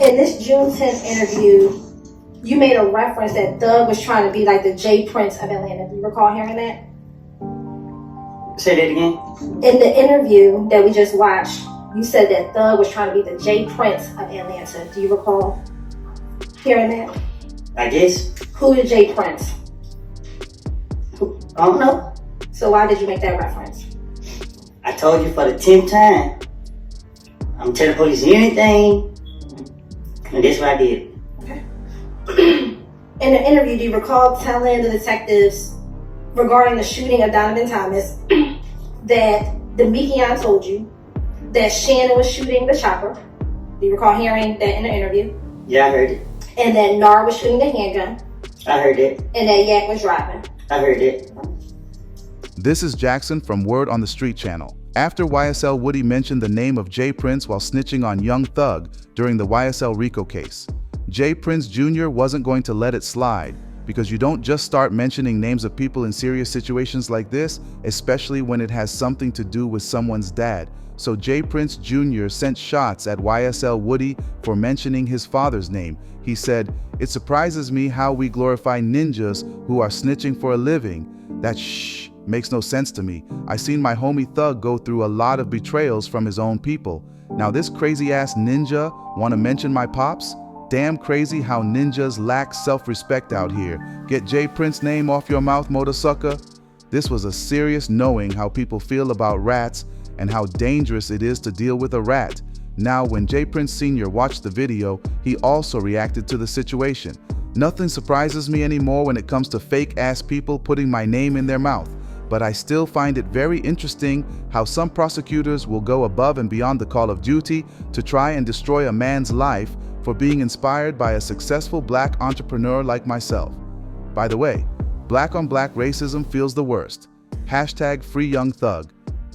In this June 10th interview, you made a reference that Thug was trying to be like the J Prince of Atlanta. Do you recall hearing that? Say that again? In the interview that we just watched, you said that Thug was trying to be the J Prince of Atlanta. Do you recall hearing that? I guess. Who is J Prince? I don't know. So why did you make that reference? I told you for the 10th time. I'm telling the police anything. And that's what I did. Okay. In the interview, do you recall telling the detectives regarding the shooting of Donovan Thomas that Demekion told you that Shannon was shooting the chopper? Do you recall hearing that in the interview? Yeah, I heard it. And that Nar was shooting the handgun? I heard it. And that Yak was driving? I heard it. This is Jackson from Word on the Street channel. After YSL Woody mentioned the name of J Prince while snitching on Young Thug during the YSL RICO case, J Prince Jr. wasn't going to let it slide, because you don't just start mentioning names of people in serious situations like this, especially when it has something to do with someone's dad. So J Prince Jr. sent shots at YSL Woody for mentioning his father's name. He said, "It surprises me how we glorify ninjas who are snitching for a living. That makes no sense to me. I seen my homie Thug go through a lot of betrayals from his own people. Now this crazy ass ninja wanna mention my pops? Damn crazy how ninjas lack self-respect out here. Get J Prince name off your mouth, motorsucker." This was a serious knowing how people feel about rats and how dangerous it is to deal with a rat. Now when J Prince Sr. watched the video, he also reacted to the situation. Nothing surprises me anymore when it comes to fake ass people putting my name in their mouth. But I still find it very interesting how some prosecutors will go above and beyond the call of duty to try and destroy a man's life for being inspired by a successful black entrepreneur like myself. By the way, black on black racism feels the worst. Hashtag free young thug.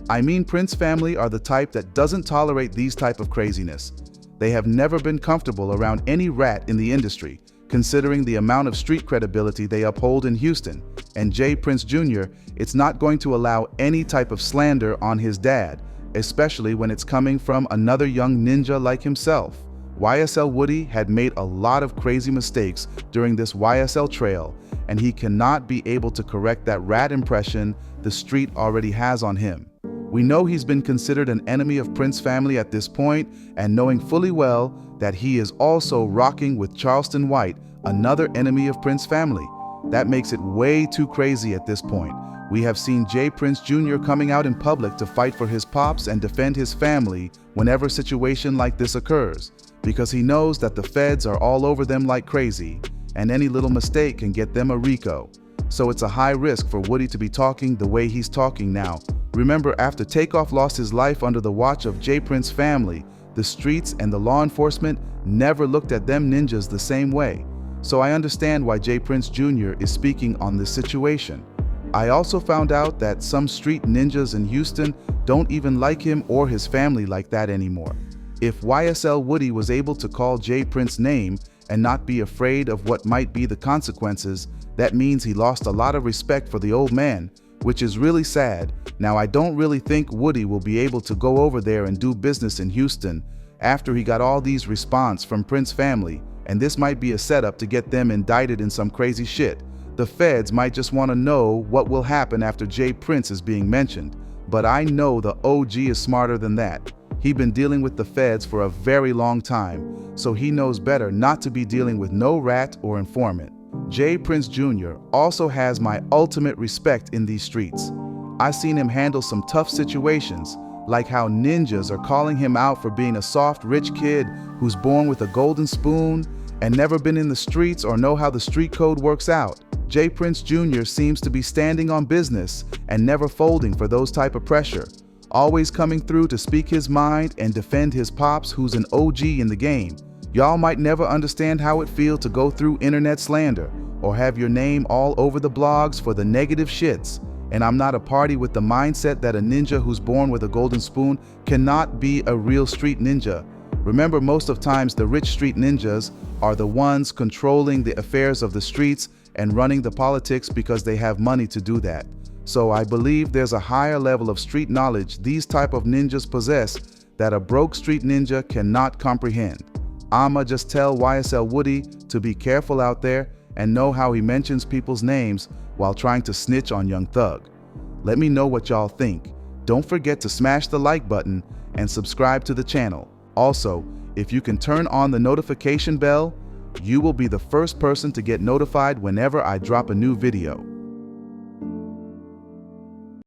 I mean, Prince family are the type that doesn't tolerate these type of craziness. They have never been comfortable around any rat in the industry, considering the amount of street credibility they uphold in Houston. And J Prince Jr., it's not going to allow any type of slander on his dad, especially when it's coming from another young ninja like himself. YSL Woody had made a lot of crazy mistakes during this YSL trail, and he cannot be able to correct that rat impression the street already has on him. We know he's been considered an enemy of Prince family at this point, and knowing fully well that he is also rocking with Charleston White, another enemy of Prince family. That makes it way too crazy at this point. We have seen J Prince Jr. coming out in public to fight for his pops and defend his family whenever a situation like this occurs, because he knows that the feds are all over them like crazy, and any little mistake can get them a RICO. So it's a high risk for Woody to be talking the way he's talking now. Remember, after Takeoff lost his life under the watch of J Prince family, the streets and the law enforcement never looked at them ninjas the same way. So I understand why J Prince Jr. is speaking on this situation. I also found out that some street ninjas in Houston don't even like him or his family like that anymore. If YSL Woody was able to call J Prince's name and not be afraid of what might be the consequences, that means he lost a lot of respect for the old man, which is really sad. Now I don't really think Woody will be able to go over there and do business in Houston after he got all these response from Prince family, and this might be a setup to get them indicted in some crazy shit. The feds might just want to know what will happen after J Prince is being mentioned, but I know the OG is smarter than that. He's been dealing with the feds for a very long time, so he knows better not to be dealing with no rat or informant. J Prince Jr. also has my ultimate respect in these streets. I've seen him handle some tough situations, like how ninjas are calling him out for being a soft, rich kid who's born with a golden spoon and never been in the streets or know how the street code works out. J Prince Jr. seems to be standing on business and never folding for those type of pressure, always coming through to speak his mind and defend his pops who's an OG in the game. Y'all might never understand how it feels to go through internet slander or have your name all over the blogs for the negative shits. And I'm not a party with the mindset that a ninja who's born with a golden spoon cannot be a real street ninja. Remember, most of times the rich street ninjas are the ones controlling the affairs of the streets and running the politics because they have money to do that. So I believe there's a higher level of street knowledge these type of ninjas possess that a broke street ninja cannot comprehend. I'ma just tell YSL Woody to be careful out there and know how he mentions people's names while trying to snitch on Young Thug. Let me know what y'all think. Don't forget to smash the like button and subscribe to the channel. Also, if you can turn on the notification bell, you will be the first person to get notified whenever I drop a new video.